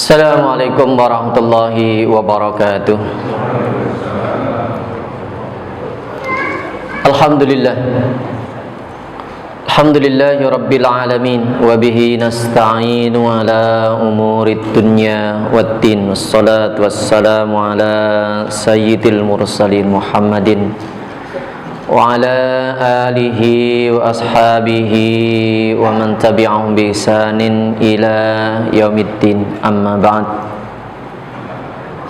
Assalamualaikum warahmatullahi wabarakatuh. Alhamdulillah. Alhamdulillahi rabbil alamin. Wabihi nasta'inu ala umurid dunya waddin. Wassalatu wassalamu ala sayyidil mursalin Muhammadin wa ala alihi wa ashabihi wa man tabi'ahum bi ihsanin ila yaumiddin, amma ba'd.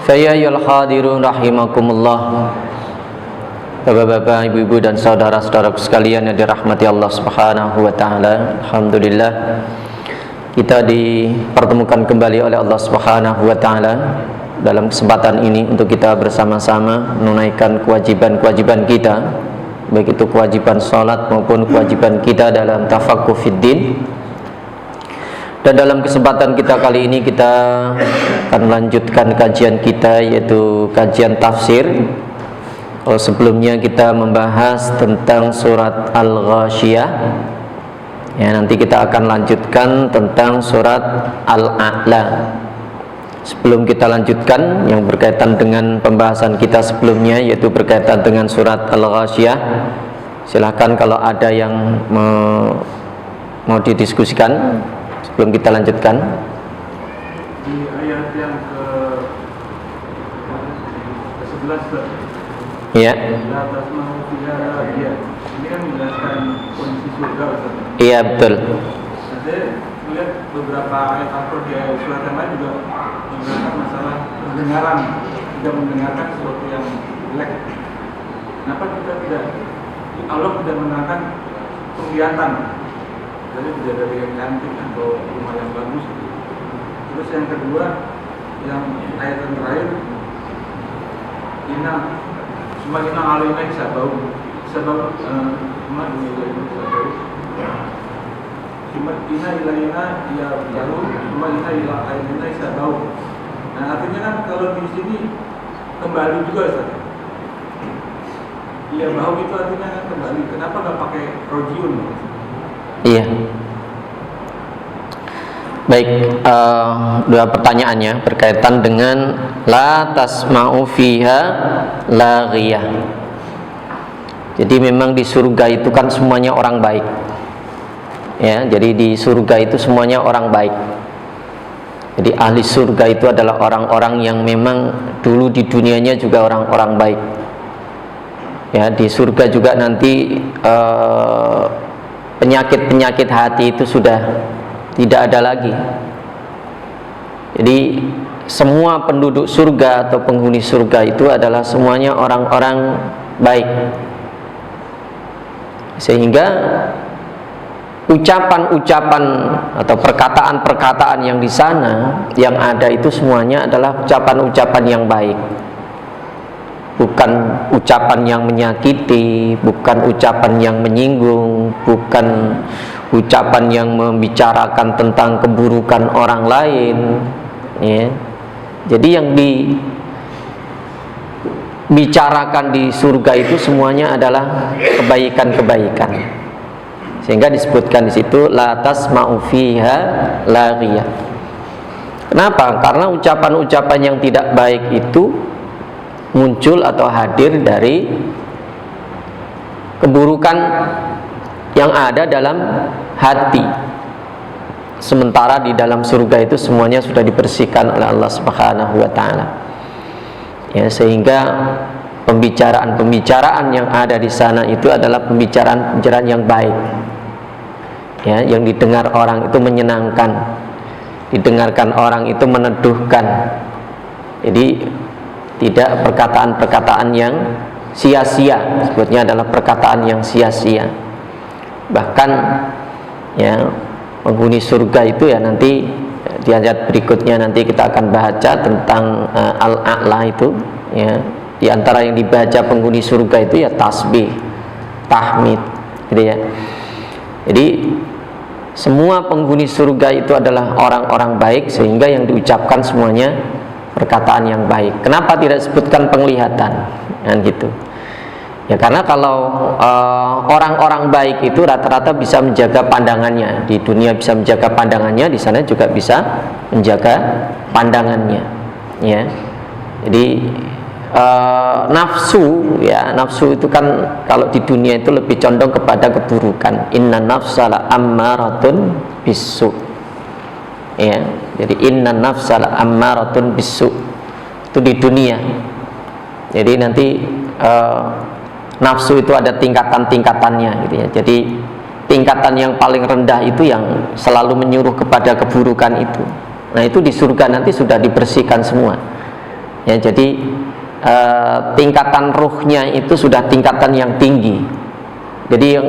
Fa ya ayyuhal hadirun rahimakumullah. Bapak-bapak, ibu-ibu dan saudara-saudaraku sekalian yang dirahmati Allah Subhanahu wa taala. Alhamdulillah kita dipertemukan kembali oleh Allah Subhanahu wa taala dalam kesempatan ini untuk kita bersama-sama menunaikan kewajiban-kewajiban kita, baik itu kewajiban sholat maupun kewajiban kita dalam tafaqquh fiddin. Dan dalam kesempatan kita kali ini kita akan melanjutkan kajian kita, yaitu kajian tafsir. Kalau sebelumnya kita membahas tentang surat Al-Ghasyiyah, ya, nanti kita akan lanjutkan tentang surat Al-A'la. Sebelum kita lanjutkan yang berkaitan dengan pembahasan kita sebelumnya, yaitu berkaitan dengan surat Al-Ghasyiyah, silahkan kalau ada yang mau didiskusikan sebelum kita lanjutkan. Di ayat yang ke-11, ya, ini kan menjelaskan kondisi surga, Ustaz. Iya, betul. Saya melihat beberapa ayat Al-Qur'an di surat yang lain juga menjelaskan masalah pendengaran, tidak mendengarkan sesuatu yang jelek. Kenapa kita tidak, Allah tidak menerangkan penglihatan, jadi bidadari yang cantik atau rumah yang bagus. Terus yang kedua, yang ayat yang terakhir, Inna alaina sabau Inna ilaina ya baru Inna ilaina sabau. Nah, artinya kan kalau di sini kembali juga, Ustaz. Iya, bau itu artinya kan kembali. Kenapa nggak pakai rojiun? Iya. Baik, dua pertanyaannya berkaitan dengan la tasma'u fiha laghiyah. Jadi memang di surga itu kan semuanya orang baik. Ya, jadi di surga itu semuanya orang baik. Jadi ahli surga itu adalah orang-orang yang memang dulu di dunianya juga orang-orang baik. Ya, di surga juga nanti penyakit-penyakit hati itu sudah tidak ada lagi. Jadi semua penduduk surga atau penghuni surga itu adalah semuanya orang-orang baik. Sehingga ucapan-ucapan atau perkataan-perkataan yang di sana yang ada itu semuanya adalah ucapan-ucapan yang baik. Bukan ucapan yang menyakiti, bukan ucapan yang menyinggung, bukan ucapan yang membicarakan tentang keburukan orang lain, ya. Jadi yang dibicarakan di surga itu semuanya adalah kebaikan-kebaikan. Sehingga disebutkan di situ la tasma'u fiha laghiyah. Kenapa? Karena ucapan-ucapan yang tidak baik itu muncul atau hadir dari keburukan yang ada dalam hati. Sementara di dalam surga itu semuanya sudah dibersihkan oleh Allah Subhanahu wa taala. Ya, sehingga pembicaraan-pembicaraan yang ada di sana itu adalah pembicaraan-pembicaraan yang baik. Ya, yang didengar orang itu menyenangkan. Didengarkan orang itu meneduhkan. Jadi tidak perkataan-perkataan yang sia-sia, sebutnya adalah perkataan yang sia-sia. Bahkan ya, penghuni surga itu ya nanti di ayat berikutnya nanti kita akan baca tentang Al-A'la itu, ya. Di antara yang dibaca penghuni surga itu ya tasbih, tahmid, gitu ya. Jadi semua penghuni surga itu adalah orang-orang baik, sehingga yang diucapkan semuanya perkataan yang baik. Kenapa tidak disebutkan penglihatan? Kan gitu. Ya karena kalau orang-orang baik itu rata-rata bisa menjaga pandangannya, di dunia bisa menjaga pandangannya, di sana juga bisa menjaga pandangannya. Ya, jadi nafsu, ya nafsu itu kan kalau di dunia itu lebih condong kepada keburukan. Inna nafsala ammaratun bisu. Ya, jadi inna nafsala ammaratun bisu itu di dunia. Jadi nanti nafsu itu ada tingkatan-tingkatannya gitu ya. Jadi tingkatan yang paling rendah itu yang selalu menyuruh kepada keburukan itu. Nah, itu di surga nanti sudah dibersihkan semua. Ya, jadi tingkatan ruhnya itu sudah tingkatan yang tinggi. Jadi yang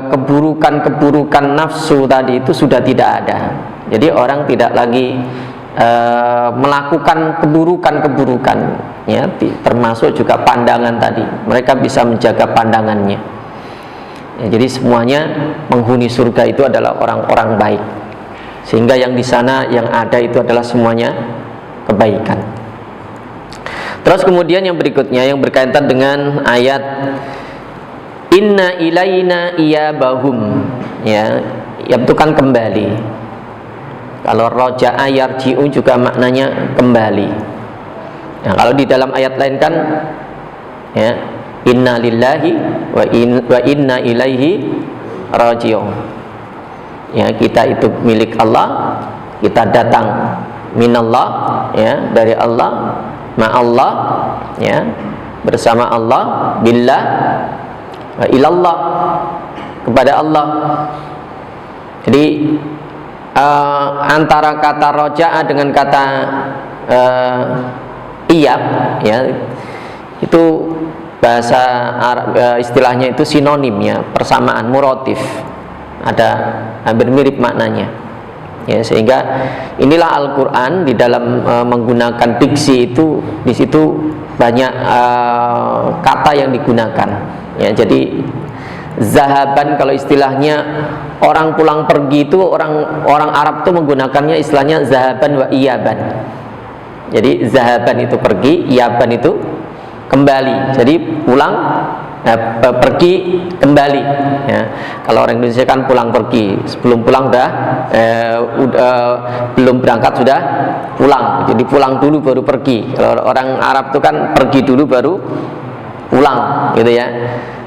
keburukan-keburukan nafsu tadi itu sudah tidak ada. Jadi orang tidak lagi melakukan keburukan-keburukan, ya, termasuk juga pandangan tadi. Mereka bisa menjaga pandangannya. Ya, jadi semuanya penghuni surga itu adalah orang-orang baik, sehingga yang di sana yang ada itu adalah semuanya kebaikan. Terus kemudian yang berikutnya yang berkaitan dengan ayat Inna ilaina iyabahum, ya, itu kan kembali. Kalau roja'a yarji'u juga maknanya kembali. Nah, kalau di dalam ayat lain kan ya, inna lillahi wa inna ilaihi raji'un. Ya, kita itu milik Allah, kita datang minallah, ya, dari Allah, ma'allah, ya, bersama Allah, billah, wa ilallah, kepada Allah. Jadi antara kata roja'a dengan kata iyab, ya, itu bahasa Arab, istilahnya itu sinonim, ya, persamaan, murotif, ada hampir mirip maknanya, ya, sehingga inilah Al-Quran di dalam menggunakan diksi itu, di situ banyak kata yang digunakan, ya. Jadi zahaban kalau istilahnya orang pulang pergi itu orang Arab itu menggunakannya istilahnya zahaban wa iyaban. Jadi zahaban itu pergi, iyaban itu kembali. Jadi pulang, pergi, kembali, ya. Kalau orang Indonesia kan pulang pergi, sebelum pulang belum berangkat sudah pulang. Jadi pulang dulu baru pergi. Kalau orang Arab itu kan pergi dulu baru pulang, gitu ya.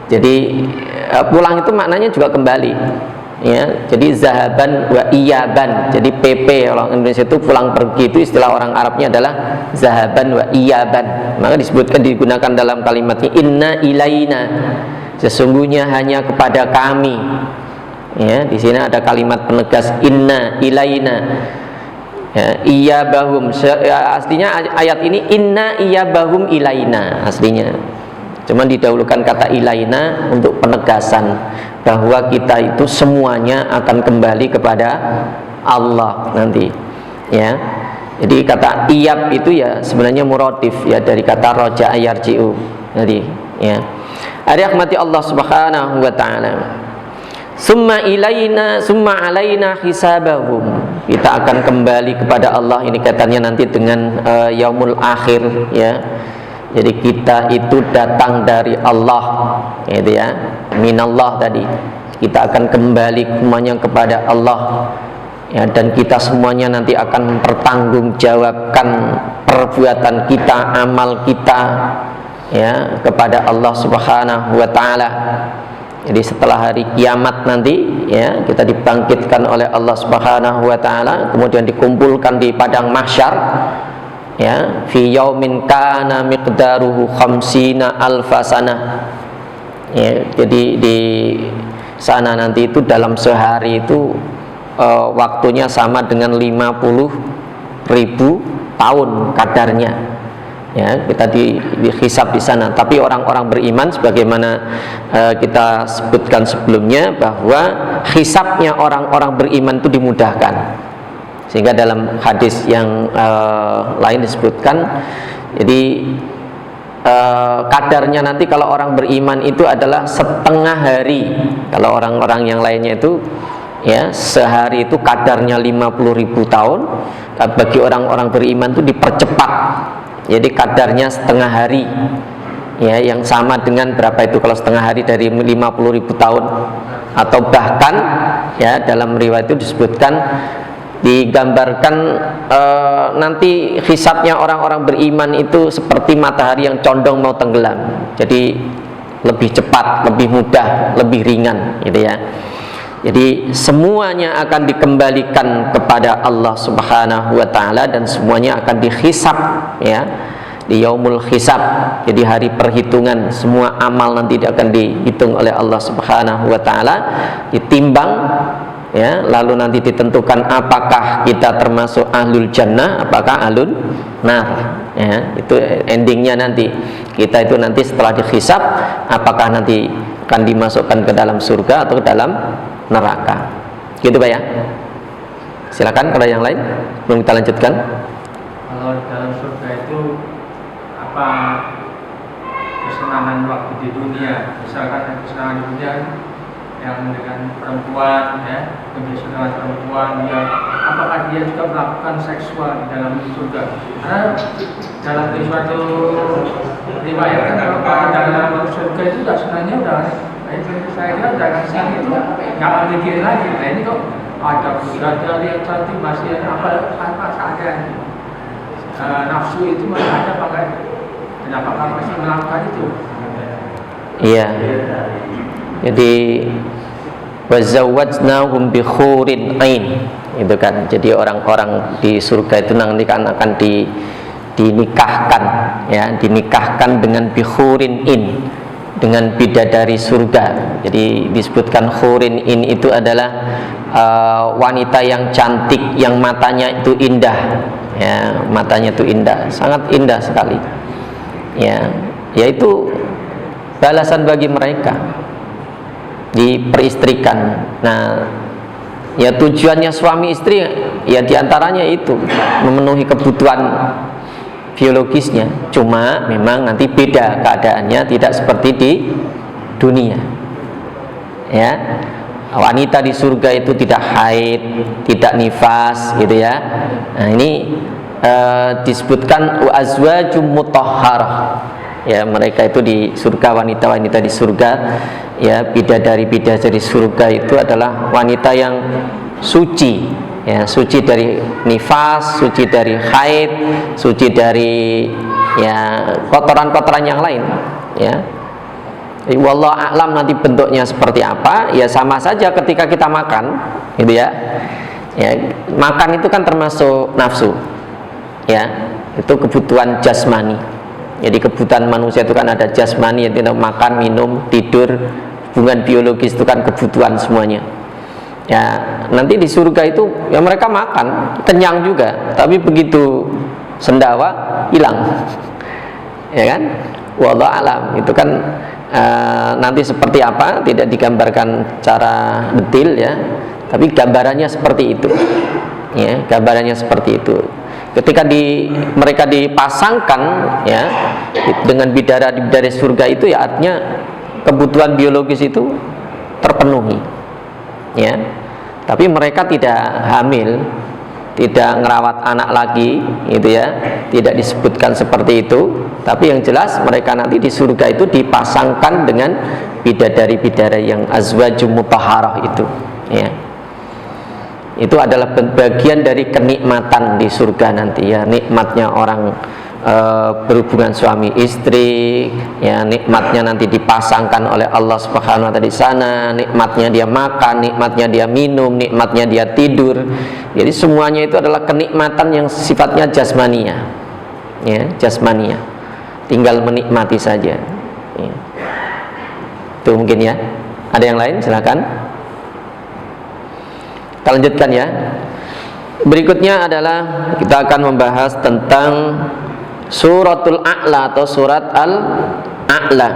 Jadi pulang itu maknanya juga kembali, ya. Jadi zahaban wa iyaban. Jadi PP orang Indonesia itu pulang pergi, itu istilah orang Arabnya adalah zahaban wa iyaban. Maka disebutkan, digunakan dalam kalimatnya inna ilaina, sesungguhnya hanya kepada kami, ya. Di sini ada kalimat penegas inna ilaina, ya, iyabahum. Aslinya ayat ini inna iyabahum ilaina aslinya. Cuman didahulukan kata ilaina untuk penegasan bahwa kita itu semuanya akan kembali kepada Allah nanti, ya. Jadi kata iyab itu ya sebenarnya murotif, ya, dari kata roja'a yarji'u nanti, ya. Rahmati Allah Subhanahu wa taala. Summa ilaina summa alaina hisabahum. Kita akan kembali kepada Allah, ini katanya nanti dengan yaumul akhir, ya. Jadi kita itu datang dari Allah, gitu ya, minallah tadi. Kita akan kembali semuanya kepada Allah, ya, dan kita semuanya nanti akan mempertanggungjawabkan perbuatan kita, amal kita, ya, kepada Allah Subhanahu wa taala. Jadi setelah hari kiamat nanti, ya, kita dibangkitkan oleh Allah Subhanahu wa taala, kemudian dikumpulkan di padang mahsyar, ya, fi yaumin kana miqdaruhu khamsina alfasana, ya. Jadi di sana nanti itu dalam sehari itu waktunya sama dengan 50.000 tahun kadarnya, ya. Kita dihisab di sana. Tapi orang-orang beriman sebagaimana kita sebutkan sebelumnya bahwa hisabnya orang-orang beriman itu dimudahkan. Sehingga dalam hadis yang lain disebutkan, jadi kadarnya nanti kalau orang beriman itu adalah setengah hari. Kalau orang-orang yang lainnya itu, ya, sehari itu kadarnya 50.000 tahun. Bagi orang-orang beriman itu dipercepat, jadi kadarnya setengah hari, ya, yang sama dengan berapa itu kalau setengah hari dari 50.000 tahun, atau bahkan ya dalam riwayat itu disebutkan, digambarkan nanti hisabnya orang-orang beriman itu seperti matahari yang condong mau tenggelam, jadi lebih cepat, lebih mudah, lebih ringan gitu ya. Jadi semuanya akan dikembalikan kepada Allah Subhanahu wa taala dan semuanya akan dihisab ya, di yaumul hisab. Jadi hari perhitungan, semua amal nanti akan dihitung oleh Allah Subhanahu wa taala, ditimbang ya, lalu nanti ditentukan apakah kita termasuk ahlul jannah, apakah ahlul nar ya. Itu endingnya nanti. Kita itu nanti setelah dihisab, apakah nanti akan dimasukkan ke dalam surga atau ke dalam neraka. Gitu Pak ya. Silakan kalau yang lain belum kita lanjutkan. Kalau dalam surga itu apa kesenangan waktu di dunia? Misalkan kesenangan di dunia yang dengan perempuan ya, kesenangan perempuan ya, apakah dia juga melakukan seksual di dalam surga? Karena dalam suatu riwayat kan kalau dalam surga itu sudah sebenarnya udah, saya kira jangan siang itu nggak mikirin lagi. Nah ini kok ada bidadari yang cantik, masih apa saja nafsu itu masih ada, pakai kenapa masih melakukan itu? Iya. Jadi wazawwajnahum bi khurin ain, itu kan. Jadi orang-orang di surga itu nanti kan akan dinikahkan ya, dinikahkan dengan bi khurin in, dengan bidadari surga. Jadi disebutkan khurin in itu adalah wanita yang cantik, yang matanya itu indah ya, matanya itu indah, sangat indah sekali ya. Yaitu balasan bagi mereka, diperistrikan. Nah ya, tujuannya suami istri ya diantaranya itu memenuhi kebutuhan biologisnya, cuma memang nanti beda keadaannya, tidak seperti di dunia ya. Wanita di surga itu tidak haid, tidak nifas gitu ya. Nah ini disebutkan azwajum mutahharah ya, mereka itu di surga, wanita-wanita di surga ya, bidadari-bidadari surga itu adalah wanita yang suci ya, suci dari nifas, suci dari haid, suci dari ya kotoran-kotoran yang lain ya. Wallahu a'lam nanti bentuknya seperti apa ya, sama saja ketika kita makan gitu ya. Ya, makan itu kan termasuk nafsu ya, itu kebutuhan jasmani. Jadi kebutuhan manusia itu kan ada jasmani, yaitu makan, minum, tidur, hubungan biologis itu kan kebutuhan semuanya. Ya, nanti di surga itu ya mereka makan, kenyang juga, tapi begitu sendawa hilang. Ya kan? Wallahu alam, itu kan nanti seperti apa tidak digambarkan secara detail ya, tapi gambarannya seperti itu. Ya, gambarannya seperti itu. Ketika mereka dipasangkan ya dengan bidadari surga itu ya, artinya kebutuhan biologis itu terpenuhi ya, tapi mereka tidak hamil, tidak ngerawat anak lagi gitu ya, tidak disebutkan seperti itu. Tapi yang jelas mereka nanti di surga itu dipasangkan dengan bidadari-bidadari yang azwajum mutahharah itu ya. Itu adalah bagian dari kenikmatan di surga nanti ya, nikmatnya orang berhubungan suami istri ya, nikmatnya nanti dipasangkan oleh Allah Subhanahu wa taala di sana, nikmatnya dia makan, nikmatnya dia minum, nikmatnya dia tidur. Jadi semuanya itu adalah kenikmatan yang sifatnya jasmania ya, jasmania, tinggal menikmati saja ya. Itu mungkin ya. Ada yang lain? Silakan. Kita lanjutkan ya. Berikutnya adalah kita akan membahas tentang Suratul A'la atau Surat Al-A'la.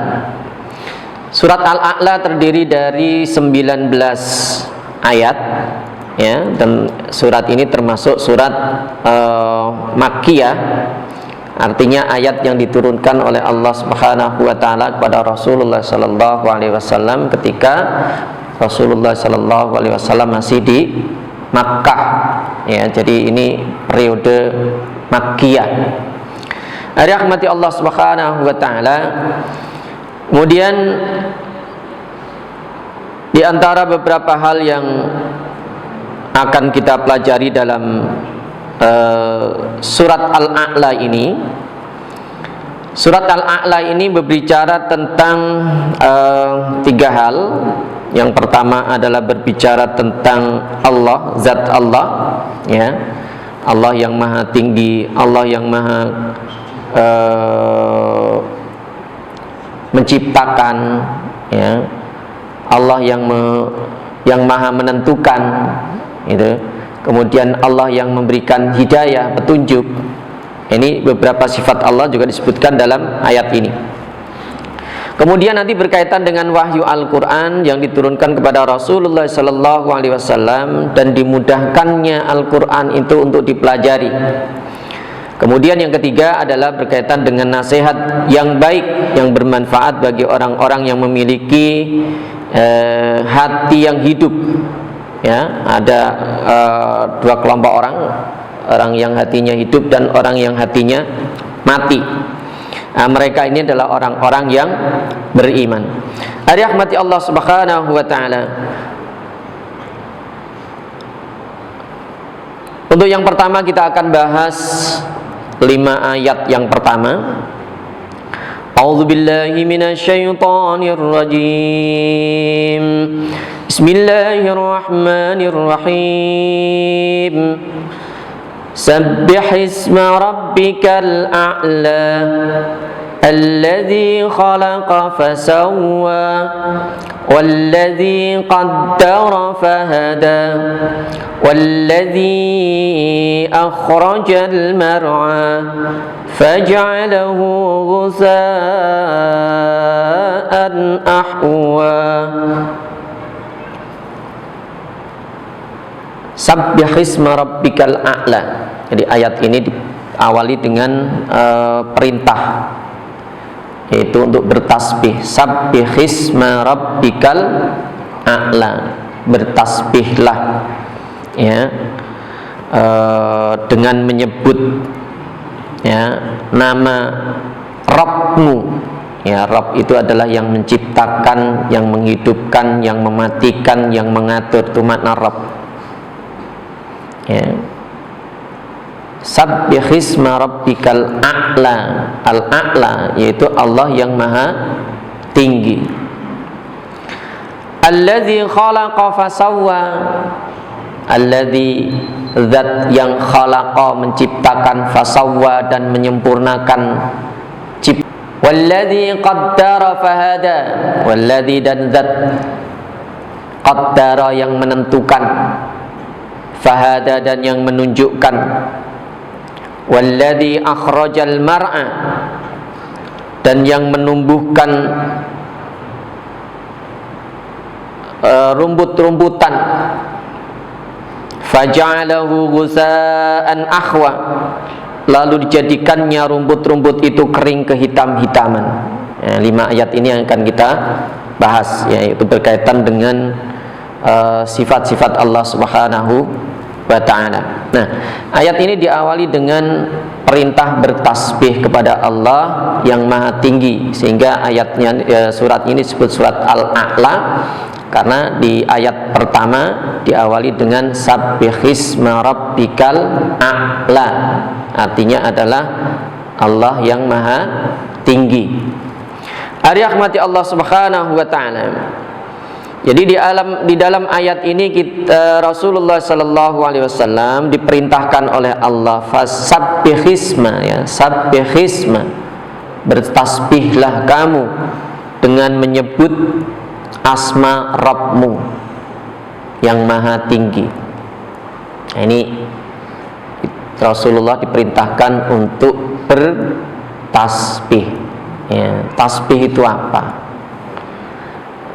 Surat Al-A'la terdiri dari 19 ayat ya, dan surat ini termasuk surat Makkiyah, artinya ayat yang diturunkan oleh Allah Subhanahu wa taala kepada Rasulullah sallallahu alaihi wasallam ketika Rasulullah sallallahu alaihi wasallam masih di Makkah ya. Jadi ini periode Makkiyah. Rahmati Allah Subhanahu wa taala. Kemudian di antara beberapa hal yang akan kita pelajari dalam surat Al-A'la ini. Surat Al-A'la ini berbicara tentang 3 hal. Yang pertama adalah berbicara tentang Allah, zat Allah, ya. Allah yang maha tinggi, Allah yang maha menciptakan, ya. Allah yang maha menentukan, gitu. Kemudian Allah yang memberikan hidayah, petunjuk. Ini beberapa sifat Allah juga disebutkan dalam ayat ini. Kemudian nanti berkaitan dengan wahyu Al-Quran yang diturunkan kepada Rasulullah SAW dan dimudahkannya Al-Quran itu untuk dipelajari. Kemudian yang ketiga adalah berkaitan dengan nasihat yang baik, yang bermanfaat bagi orang-orang yang memiliki hati yang hidup. Ya, ada 2 kelompok orang yang hatinya hidup dan orang yang hatinya mati. Mereka ini adalah orang-orang yang beriman. Rahmati Allah Subhanahu wa taala. Untuk yang pertama kita akan bahas 5 ayat yang pertama. A'udzubillahi minasyaitonir rajim. Bismillahirrahmanirrahim. Sabbih isma rabbikal a'la alladzi khalaqa fasawwa walladzi qaddara fahada walladzi akhrajal mar'a faj'alahu ghusaa'an ahwa. Sabbih isma rabbikal a'la. Jadi ayat ini diawali dengan perintah, yaitu untuk bertasbih. Sabbih isma rabbikal a'la, bertasbihlah, ya, dengan menyebut, ya, nama Rabbmu. Ya, Rabb itu adalah yang menciptakan, yang menghidupkan, yang mematikan, yang mengatur. Itu makna Rabb. Ya. Sabbih isma rabbikal a'la. Al-a'la yaitu Allah yang maha tinggi. Alladzi khalaqa fasawwa. Alladzi, zat yang khalaqa, menciptakan, fasawwa, dan menyempurnakan cipta. Walladzi qaddara fahada. Walladzi, dan zat qaddara, yang menentukan, fahada, dan yang menunjukkan, walladzi akhrajal mar'a, dan yang menumbuhkan rumput-rumputan, faja'alahu ghusaa'an ahwa, lalu dijadikannya rumput-rumput itu kering kehitam-hitaman. 5 ayat ini yang akan kita bahas, yaitu berkaitan dengan sifat-sifat Allah Subhanahu wa ta'ala. Nah, ayat ini diawali dengan perintah bertasbih kepada Allah yang maha tinggi, sehingga ayatnya, surat ini disebut surat Al-A'la karena di ayat pertama diawali dengan sabbih isma rabbikal a'la, artinya adalah Allah yang maha tinggi. Rahmati Allah Subhanahu wa ta'ala. Jadi di dalam ayat ini Rasulullah sallallahu alaihi wasallam diperintahkan oleh Allah fasabbih isma, ya, sabbih isma, bertasbihlah kamu dengan menyebut asma Rabbmu yang maha tinggi. Nah, ini Rasulullah diperintahkan untuk bertasbih. Ya, tasbih itu apa?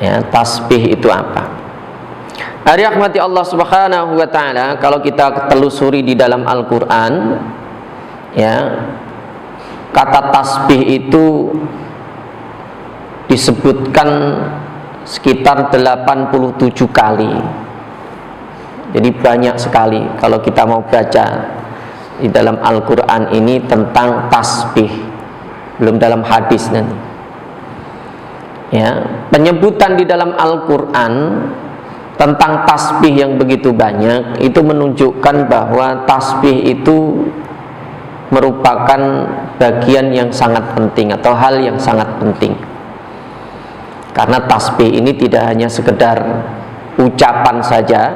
Ya, tasbih itu apa? Rahmati Allah Subhanahu wa ta'ala. Kalau kita telusuri di dalam Al-Quran, ya, kata tasbih itu disebutkan sekitar 87 kali. Jadi banyak sekali kalau kita mau baca di dalam Al-Quran ini tentang tasbih. belum dalam hadis nanti. Ya, penyebutan di dalam Al-Quran tentang tasbih yang begitu banyak itu menunjukkan bahwa tasbih itu merupakan bagian yang sangat penting atau hal yang sangat penting. Karena tasbih ini tidak hanya sekedar ucapan saja,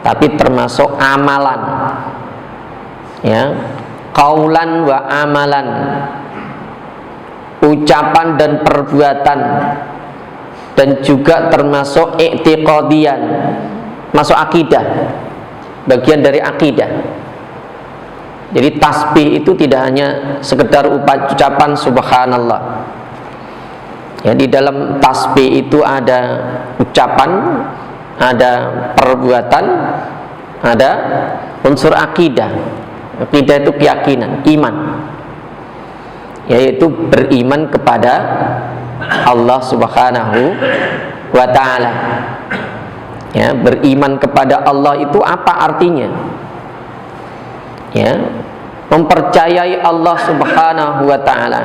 tapi termasuk amalan. Ya, qaulan wa amalan, ucapan dan perbuatan, dan juga termasuk i'tiqadian, masuk akidah, bagian dari akidah. Jadi tasbih itu tidak hanya sekedar ucapan subhanallah. Ya, di dalam tasbih itu ada ucapan, ada perbuatan, ada unsur akidah. Akidah itu keyakinan, iman, yaitu beriman kepada Allah Subhanahu wa ta'ala. Ya, beriman kepada Allah itu apa artinya? Ya, mempercayai Allah Subhanahu wa ta'ala.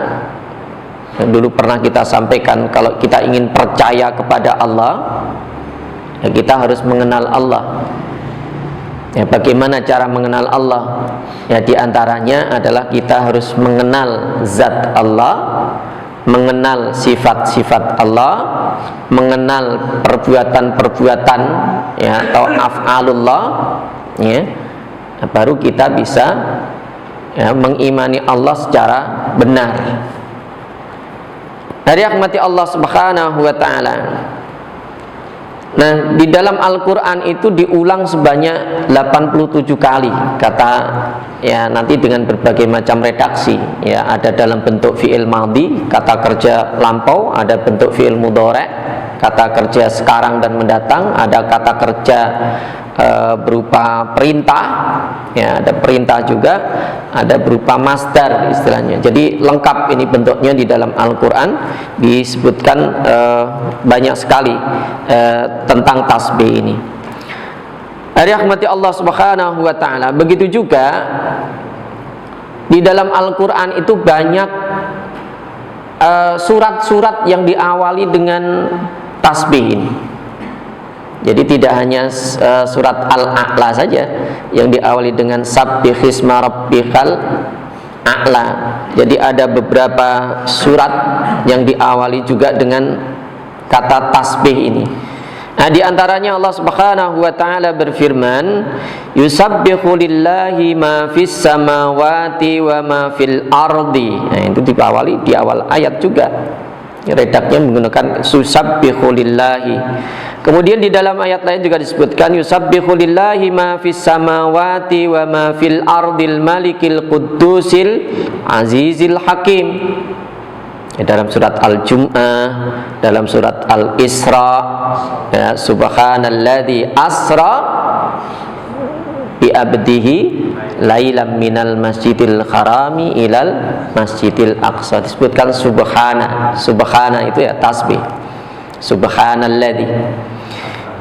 Yang dulu pernah kita sampaikan, kalau kita ingin percaya kepada Allah, ya kita harus mengenal Allah. Ya, bagaimana cara mengenal Allah? Ya, diantaranya adalah kita harus mengenal zat Allah, mengenal sifat-sifat Allah, mengenal perbuatan-perbuatan, ya, atau af'alullah, ya. Nah, baru kita bisa, ya, mengimani Allah secara benar. Rahmati Allah Subhanahu wa ta'ala. Nah, di dalam Al-Quran itu diulang sebanyak 87 kali kata, ya, nanti dengan berbagai macam redaksi. Ya, ada dalam bentuk fi'il madhi, kata kerja lampau, ada bentuk fi'il mudhari', kata kerja sekarang dan mendatang, ada kata kerja berupa perintah, ya, ada perintah juga, ada berupa masdar istilahnya. Jadi lengkap ini bentuknya di dalam Al-Quran, disebutkan banyak sekali tentang tasbih ini. Rahmati Allah Subhanahu wa ta'ala. Begitu juga di dalam Al-Quran itu banyak surat-surat yang diawali dengan tasbih ini. Jadi tidak hanya surat Al-A'la saja yang diawali dengan sabbihisma rabbikal a'la. Jadi ada beberapa surat yang diawali juga dengan kata tasbih ini. Nah, di antaranya Allah Subhanahu wa ta'ala berfirman, yusabbihu lillahi ma fis samawati wa ma fil ardi. Nah, itu diawali di awal ayat juga. Redaknya menggunakan yusabbihu lillahi. Kemudian di dalam ayat lain juga disebutkan yusabbihu lillahi ma fis samawati wa ma fil ardil malikil quddusil azizil hakim. Ya, dalam surat Al-Jum'ah, dalam surat Al-Isra, ya, subhanalladzi asra bi abdihi lailam minal masjidil harami ilal masjidil aqsa. Disebutkan subhana. Subhana itu ya tasbih. Subhanalladzi.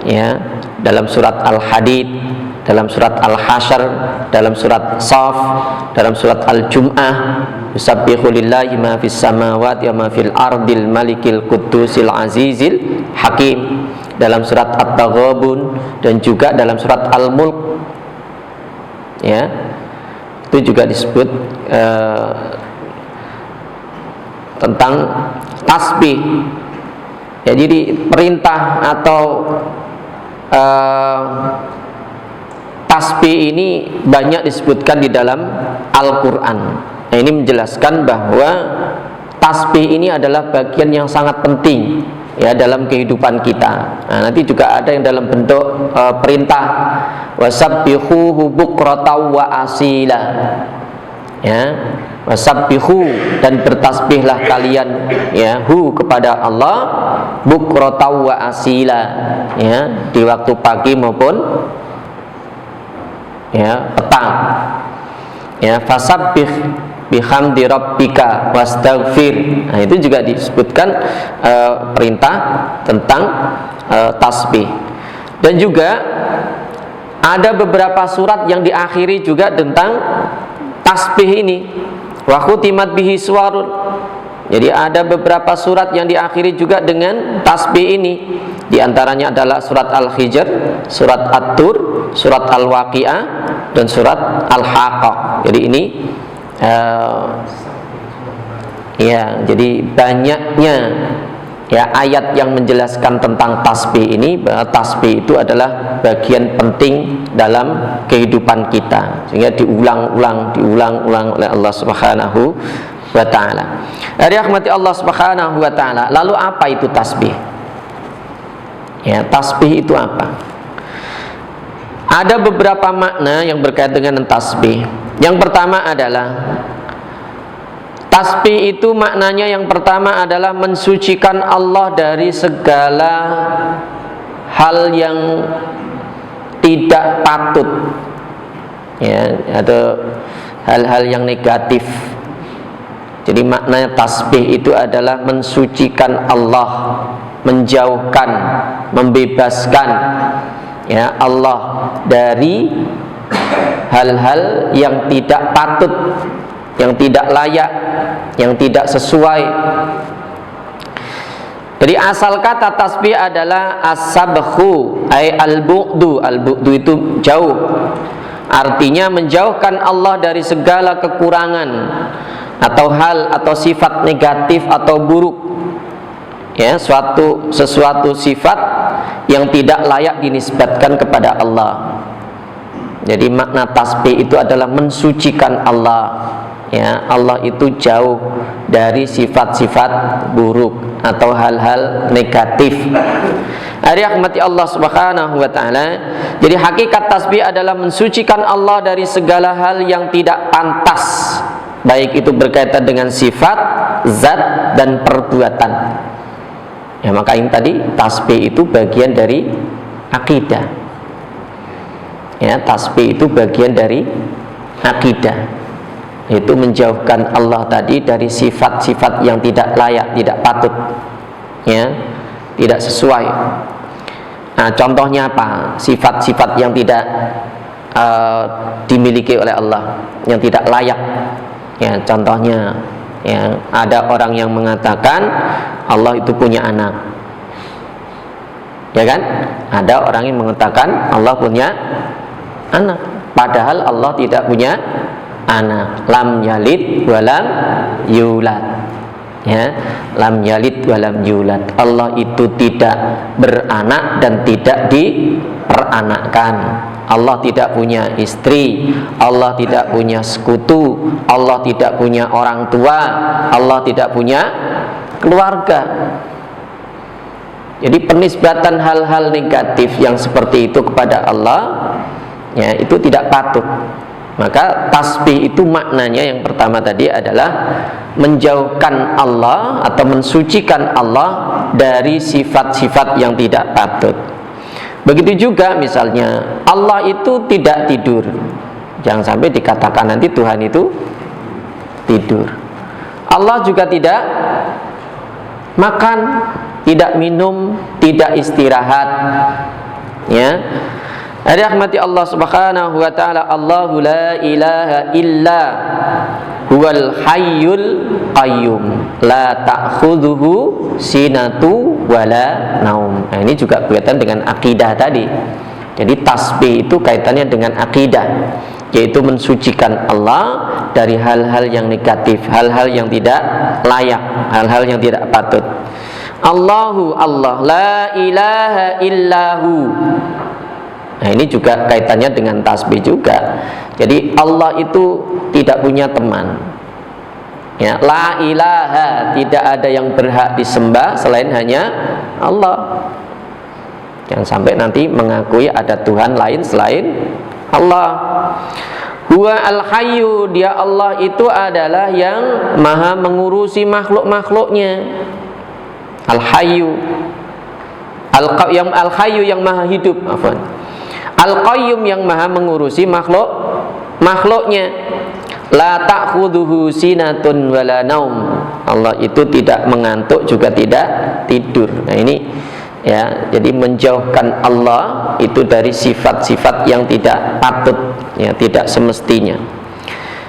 Ya, dalam surat Al-Hadid, dalam surat Al-Hasyr, dalam surat Saf, dalam surat Al-Jum'ah, yusabbihu lillahi ma fis samawati wa ma fil ardil malikil quddusil azizil hakim, dalam surat At-Taghabun, dan juga dalam surat Al-Mulk. Ya, itu juga disebut tentang tasbih. Ya, jadi perintah atau tasbih ini banyak disebutkan di dalam Al-Quran. Nah, ini menjelaskan bahwa tasbih ini adalah bagian yang sangat penting, ya, dalam kehidupan kita. Nah, nanti juga ada yang dalam bentuk perintah, wasabbihuhu bukratan wa asila. Ya, wasabbihu, dan bertasbihlah kalian, ya, hu kepada Allah, bukratan wa asila, ya, di waktu pagi maupun, ya, petang. Ya, fasabbih bihamdi rabbika wastaghfir. Nah, itu juga disebutkan perintah tentang tasbih. Dan juga ada beberapa surat yang diakhiri juga tentang tasbih ini. Wa khutimat bihi suwarun. Jadi ada beberapa surat yang diakhiri juga dengan tasbih ini. Di antaranya adalah surat Al-Hijr, surat At-Tur, surat Al-Waqi'ah, dan surat Al-Haqqah. Jadi ini ya, jadi banyaknya ya ayat yang menjelaskan tentang tasbih ini, bahwa tasbih itu adalah bagian penting dalam kehidupan kita, sehingga diulang-ulang oleh Allah Subhanahu wa ta'ala. Rahmati Allah Subhanahu wa ta'ala. Lalu apa itu tasbih? Ya, tasbih itu apa? Ada beberapa makna yang berkaitan dengan tasbih. Yang pertama adalah tasbih itu maknanya yang pertama adalah mensucikan Allah dari segala hal yang tidak patut, ya, atau hal-hal yang negatif. Jadi maknanya tasbih itu adalah mensucikan Allah, menjauhkan, membebaskan ya Allah dari hal-hal yang tidak patut, yang tidak layak, yang tidak sesuai. Jadi asal kata tasbih adalah as-sabkhu ay al-bu'du. Al-bu'du itu jauh, artinya menjauhkan Allah dari segala kekurangan atau hal atau sifat negatif atau buruk, ya, sesuatu sifat yang tidak layak dinisbatkan kepada Allah. Jadi makna tasbih itu adalah mensucikan Allah, ya, Allah itu jauh dari sifat-sifat buruk atau hal-hal negatif. Rahmati Allah Subhanahu wa ta'ala. Jadi hakikat tasbih adalah mensucikan Allah dari segala hal yang tidak pantas, baik itu berkaitan dengan sifat, zat, dan perbuatan. Ya, maka ini tadi tasbih itu bagian dari akidah. Ya, tasbih itu bagian dari akidah, itu menjauhkan Allah tadi dari sifat-sifat yang tidak layak, tidak patut, ya, tidak sesuai. Nah, contohnya apa? Sifat-sifat yang tidak dimiliki oleh Allah, yang tidak layak. Ya, contohnya, ya, ada orang yang mengatakan Allah itu punya anak, ya kan? Ada orang yang mengatakan Allah punya anak, padahal Allah tidak punya anak. Lam yalid walam yulad, ya, lam yalid walam yulad. Allah itu tidak beranak dan tidak diperanakkan. Allah tidak punya istri, Allah tidak punya sekutu, Allah tidak punya orang tua, Allah tidak punya keluarga. Jadi penisbatan hal-hal negatif yang seperti itu kepada Allah, ya, itu tidak patut. Maka tasbih itu maknanya yang pertama tadi adalah menjauhkan Allah atau mensucikan Allah dari sifat-sifat yang tidak patut. Begitu juga misalnya Allah itu tidak tidur. Jangan sampai dikatakan nanti Tuhan itu tidur. Allah juga tidak makan, tidak minum, tidak istirahat, ya. Rahmati Allah Subhanahu wa ta'ala. Allahu la ilaha illa huwal hayyul qayyum la ta'khudhuhu sinatu wala naum. Nah, ini juga berkaitan dengan akidah tadi. Jadi tasbih itu kaitannya dengan akidah, yaitu mensucikan Allah dari hal-hal yang negatif, hal-hal yang tidak layak, hal-hal yang tidak patut. Allahu Allah, la ilaha illahu. Nah, ini juga kaitannya dengan tasbih juga. Jadi Allah itu tidak punya teman, ya, la ilaha, tidak ada yang berhak disembah selain hanya Allah. Jangan sampai nanti mengakui ada Tuhan lain selain Allah. Huwa al-hayyu, dia Allah itu adalah yang maha mengurusi makhluk-makhluknya. Al-hayyu, al-hayyu yang maha hidup, afwan. Al-qayyum yang maha mengurusi makhluknya. La ta'khudhuhu sinatun wala naum. Allah itu tidak mengantuk juga tidak tidur. Nah, ini, ya, jadi menjauhkan Allah itu dari sifat-sifat yang tidak patut, ya, tidak semestinya.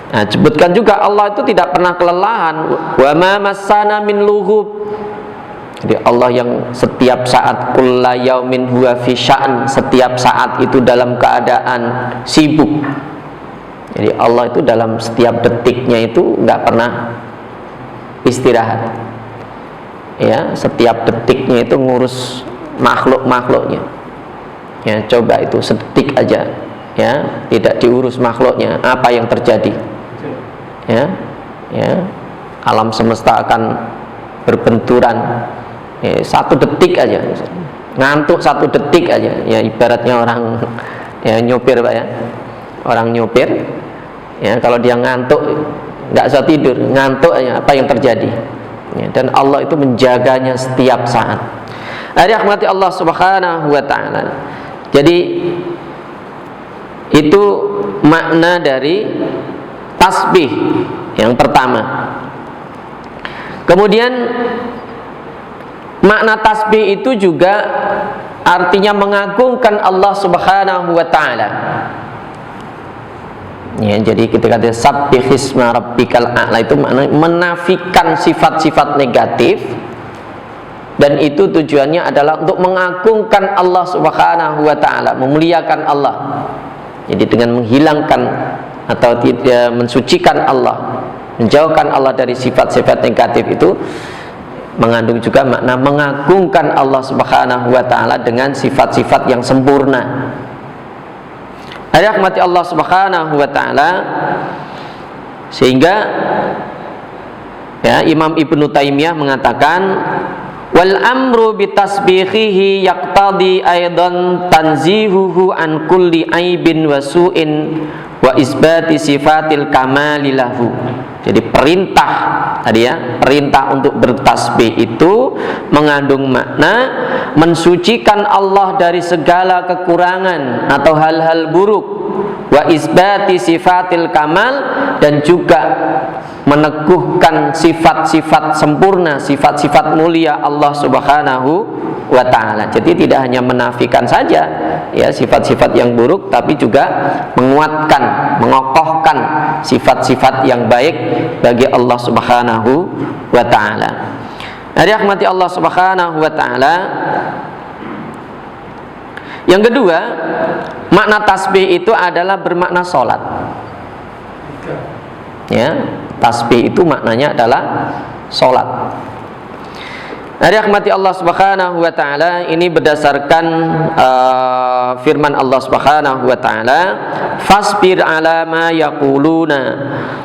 Nah, sebutkan juga Allah itu tidak pernah kelelahan. Wa ma massana min lughub. Jadi Allah yang setiap saat kulla yaumin huwa fi sya'n, setiap saat itu dalam keadaan sibuk. Jadi Allah itu dalam setiap detiknya itu nggak pernah istirahat. Ya, setiap detiknya itu ngurus makhluk-makhluknya. Ya, coba itu sedetik aja, ya, tidak diurus makhluknya, apa yang terjadi? Ya, ya, alam semesta akan berbenturan. Ya, 1 detik aja, ngantuk 1 detik aja. Ya, ibaratnya orang ya nyopir, Pak, ya, orang nyopir. Ya, kalau dia ngantuk, nggak bisa tidur, ngantuk aja, apa yang terjadi? Ya, dan Allah itu menjaganya setiap saat. Rahmati Allah Subhanahu wa Ta'ala. Jadi itu makna dari tasbih yang pertama. Kemudian makna tasbih itu juga artinya mengagungkan Allah Subhanahu wa Ta'ala. Ya, jadi ketika dia sabbihisma rabbikal a'la itu maknanya menafikan sifat-sifat negatif, dan itu tujuannya adalah untuk mengagungkan Allah Subhanahu wa Ta'ala, memuliakan Allah. Jadi dengan menghilangkan atau tidak mensucikan Allah, menjauhkan Allah dari sifat-sifat negatif itu mengandung juga makna mengagungkan Allah Subhanahu wa Ta'ala dengan sifat-sifat yang sempurna. Rahmati Allah Subhanahu wa Ta'ala. Sehingga ya, Imam Ibnu Taimiyah mengatakan wal amru bitasbihihi yaqtadi aidan tanzihuhu an kulli aibin wa su'in wa isbati sifatil kamali lahu. Jadi perintah tadi ya, perintah untuk bertasbih itu mengandung makna mensucikan Allah dari segala kekurangan atau hal-hal buruk, wa isbati sifatil kamal, dan juga meneguhkan sifat-sifat sempurna, sifat-sifat mulia Allah Subhanahu wa Ta'ala. Jadi tidak hanya menafikan saja ya sifat-sifat yang buruk, tapi juga menguatkan, mengokohkan sifat-sifat yang baik bagi Allah Subhanahu wa Ta'ala. Rahmati Allah Subhanahu wa Ta'ala. Yang kedua, makna tasbih itu adalah bermakna sholat. Ya, tasbih itu maknanya adalah sholat. Rahmati Allah Subhanahu wa Ta'ala, ini berdasarkan firman Allah Subhanahu wa Ta'ala, fasbir ala ma yaquluna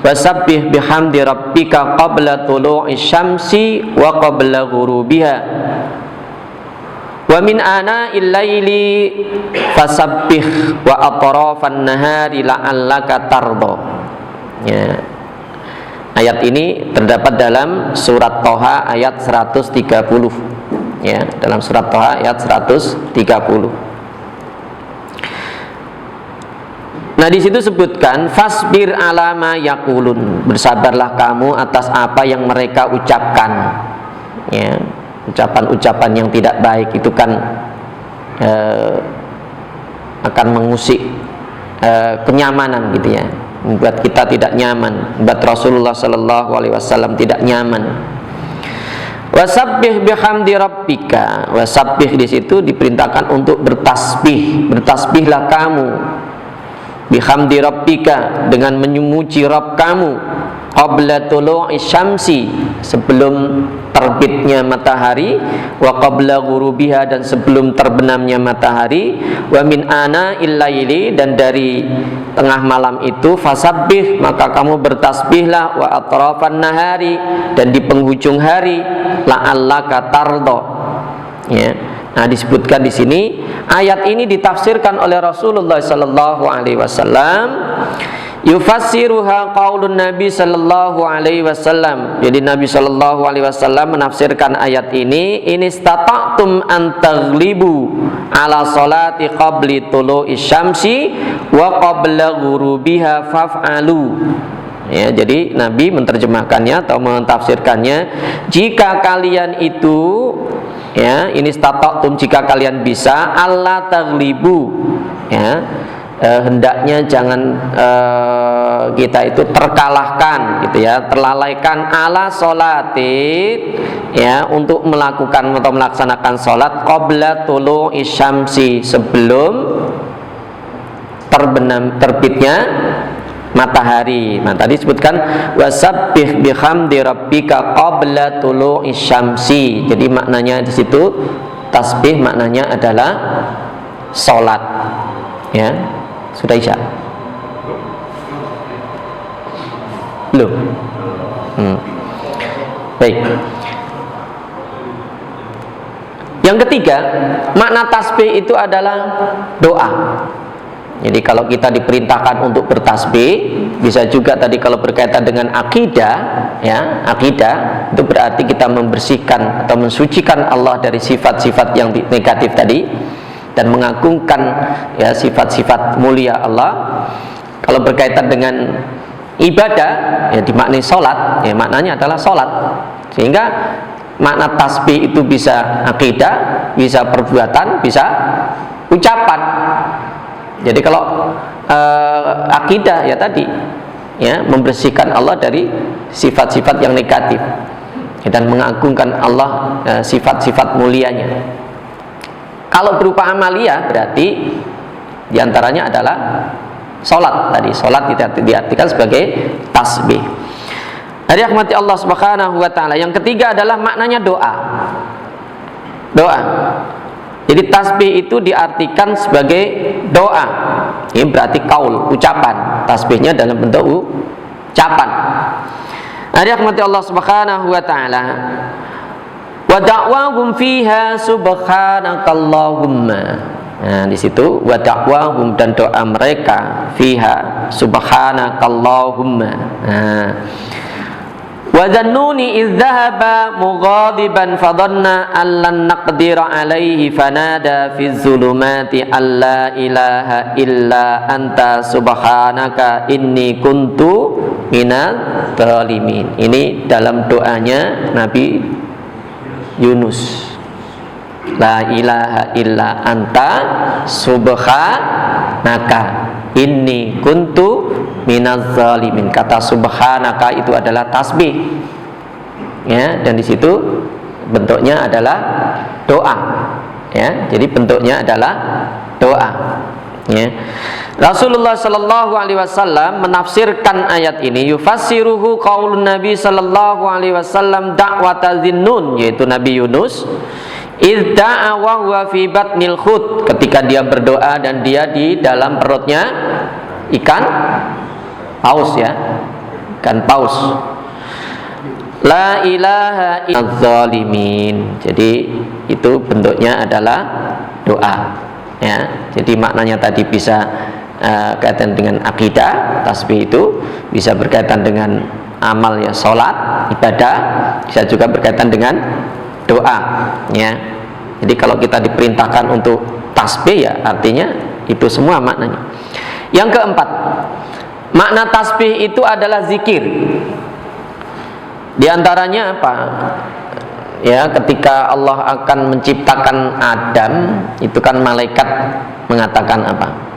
wasabbih bihamdi rabbika qabla tulu'i syamsi wa qabla ghurubiha wa min ana'il laili fasabbih wa atrafan nahari la'allaka tarda. Ya. Ayat ini terdapat dalam surat Toha ayat 130. Ya, dalam surat Toha ayat 130. Nah, di situ sebutkan fasbir ala ma yaqulun, bersabarlah kamu atas apa yang mereka ucapkan. Ya, ucapan-ucapan yang tidak baik itu kan akan mengusik kenyamanan gitu ya, membuat kita tidak nyaman, membuat Rasulullah Sallallahu Alaihi Wasallam tidak nyaman. Wasabbih bihamdi rabbika, wasabbih di situ diperintahkan untuk bertasbih, bertasbihlah kamu bihamdi rabbika, dengan memuji Rabb kamu, qabla tulu'i syamsi, sebelum terbitnya matahari, wa qabla ghurubiha, dan sebelum terbenamnya matahari, wa min ana'il laili, dan dari tengah malam itu, fasabbih, maka kamu bertasbihlah, wa atrafan nahari, dan di penghujung hari, la'allaka tarda. Ya. Nah, disebutkan di sini, ayat ini ditafsirkan oleh Rasulullah sallallahu alaihi wasallam. Yufassiruha qaulun Nabi sallallahu alaihi wasallam. Jadi Nabi sallallahu alaihi wasallam menafsirkan ayat ini istata'tum an taghlibu ala salati qabli tulu'i syamsi wa qabla ghurubiha faf'alu. Ya, jadi Nabi menerjemahkannya atau mentafsirkannya, jika kalian itu ya, istata'tum, jika kalian bisa, alla taghlibu, ya, hendaknya jangan kita itu terkalahkan gitu ya, terlalaikan ala sholati ya, untuk melakukan atau melaksanakan sholat qabla tulu'i syamsi, sebelum terbitnya matahari. Nah, tadi disebutkan wasabbih bihamdi rabbika qabla tulu'i syamsi. Jadi maknanya di situ tasbih maknanya adalah sholat ya. Sudah isya? Belum? Baik. Yang ketiga, makna tasbih itu adalah doa. Jadi kalau kita diperintahkan untuk bertasbih, bisa juga tadi kalau berkaitan dengan akidah, ya, akidah itu berarti kita membersihkan atau mensucikan Allah dari sifat-sifat yang negatif tadi dan mengagungkan ya sifat-sifat mulia Allah. Kalau berkaitan dengan ibadah, ya dimaknai sholat, ya maknanya adalah sholat. Sehingga makna tasbih itu bisa akidah, bisa perbuatan, bisa ucapan. Jadi kalau akidah ya tadi ya membersihkan Allah dari sifat-sifat yang negatif dan mengagungkan Allah sifat-sifat mulianya. Kalau berupa amalia berarti diantaranya adalah sholat tadi. Sholat diartikan sebagai tasbih. Jadi rahmati Allah Subhanahu wa taala. Yang ketiga adalah maknanya doa. Doa. Jadi tasbih itu diartikan sebagai doa. Ini berarti qaul, ucapan. Tasbihnya dalam bentuk ucapan. Jadi rahmati Allah Subhanahu wa taala. Wa da'wahum fiha subhanakallahumma. Nah, di situ wa da'wahum dan doa mereka fiha subhanakallahumma. Nah, wa dhannuni idh dhahaba mughadiban fadhanna an lan naqdira alaihi fanada fi zulumati alla ilaha illa anta subhanaka inni kuntu minadh dhalimin. Ini dalam doanya Nabi Yunus. La ilaha illa anta subhanaka inni kuntu minaz zalimin. Kata subhanaka itu adalah tasbih. Ya, dan di situ bentuknya adalah doa. Ya, jadi bentuknya adalah doa. Ya. Rasulullah sallallahu alaihi wasallam menafsirkan ayat ini, yufassiruhu qaulun Nabi sallallahu alaihi wasallam da'wata Zinnun, yaitu Nabi Yunus, idda'a wa huwa fi batnil hut, ketika dia berdoa dan dia di dalam perutnya ikan paus ya, ikan paus. La ilaha illallah zalimin. Jadi itu bentuknya adalah doa ya. Jadi maknanya tadi bisa kaitan dengan akidah, tasbih itu bisa berkaitan dengan amal ya, sholat, ibadah, bisa juga berkaitan dengan doa ya. Jadi kalau kita diperintahkan untuk tasbih ya artinya itu semua maknanya. Yang keempat, makna tasbih itu adalah zikir. Di antaranya apa? Ya, ketika Allah akan menciptakan Adam, itu kan malaikat mengatakan apa?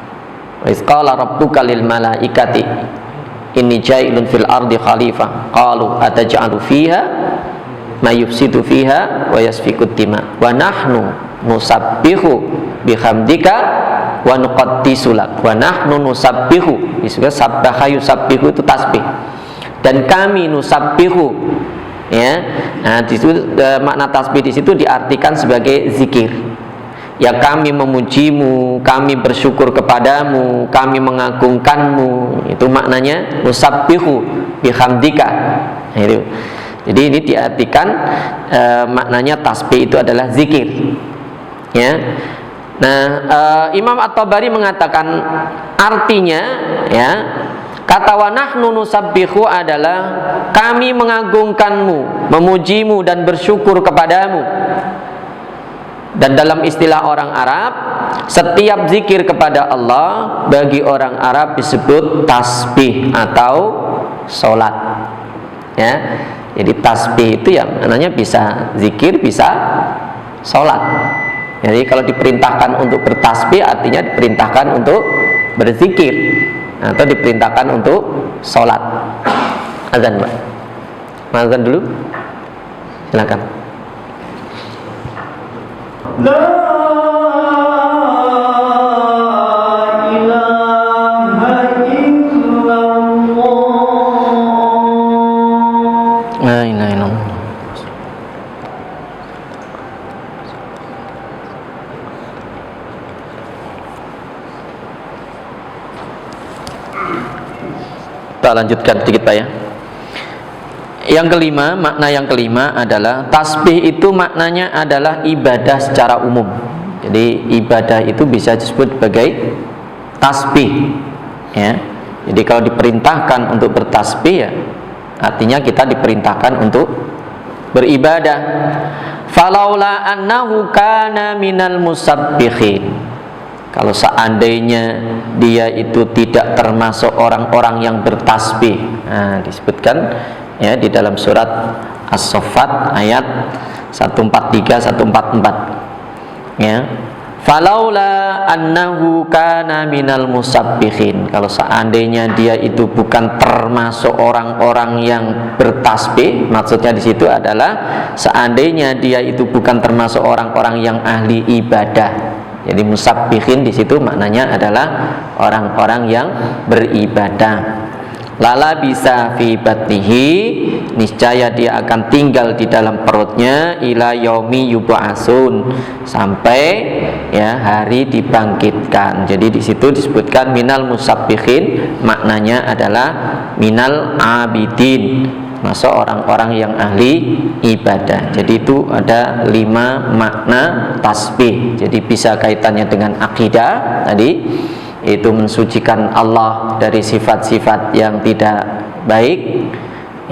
Wa iz qala rabbuka lil malaikati inni ja'ilun fil ardi khalifah qalu ataj'alu fiha may yufsidu fiha wa yasfiku dima wa nahnu nusabbihu bihamdika wa nuqaddisu lak wa nahnu nusabbihu. Disebut sabbaha yusabbihu itu tasbih, dan kami nusabbihu ya. Nah, di situ makna tasbih di situ diartikan sebagai zikir. Ya, kami memujimu, kami bersyukur kepadamu, kami mengagungkanmu. Itu maknanya nusabbihu bihamdika. Nah, itu. Jadi ini diartikan maknanya tasbih itu adalah zikir. Ya. Nah, Imam At-Tabari mengatakan artinya ya, kata wa nahnu nusabbihu adalah kami mengagungkanmu, memujimu dan bersyukur kepadamu. Dan dalam istilah orang Arab, setiap zikir kepada Allah bagi orang Arab disebut tasbih atau sholat ya. Jadi tasbih itu ya maknanya bisa zikir, bisa sholat. Jadi kalau diperintahkan untuk bertasbih artinya diperintahkan untuk berzikir atau diperintahkan untuk sholat. Azan, Pak. Azan dulu. Silakan. La ilaha illallah. La ilaha illallah. Kita lanjutkan sedikit, Pak, ya. Yang kelima, makna yang kelima adalah tasbih itu maknanya adalah ibadah secara umum. Jadi ibadah itu bisa disebut sebagai tasbih, ya. Jadi kalau diperintahkan untuk bertasbih, ya artinya kita diperintahkan untuk beribadah. Falaula annahu kana minal musabbihin. Kalau seandainya dia itu tidak termasuk orang-orang yang bertasbih, nah, disebutkan ya di dalam surat As-Saffat ayat 143 144, ya. Falaula annahu kana minal musabbihin. Kalau seandainya dia itu bukan termasuk orang-orang yang bertasbih, maksudnya di situ adalah seandainya dia itu bukan termasuk orang-orang yang ahli ibadah. Jadi musabbihin di situ maknanya adalah orang-orang yang beribadah. Lala bisa fi batnihi, niscaya dia akan tinggal di dalam perutnya ila yaumi yub'atsun, sampai ya hari dibangkitkan. Jadi di situ disebutkan minal musabbihin, maknanya adalah minal abidin, masuk orang-orang yang ahli ibadah. Jadi itu ada 5 makna tasbih. Jadi bisa kaitannya dengan akidah tadi, itu mensucikan Allah dari sifat-sifat yang tidak baik,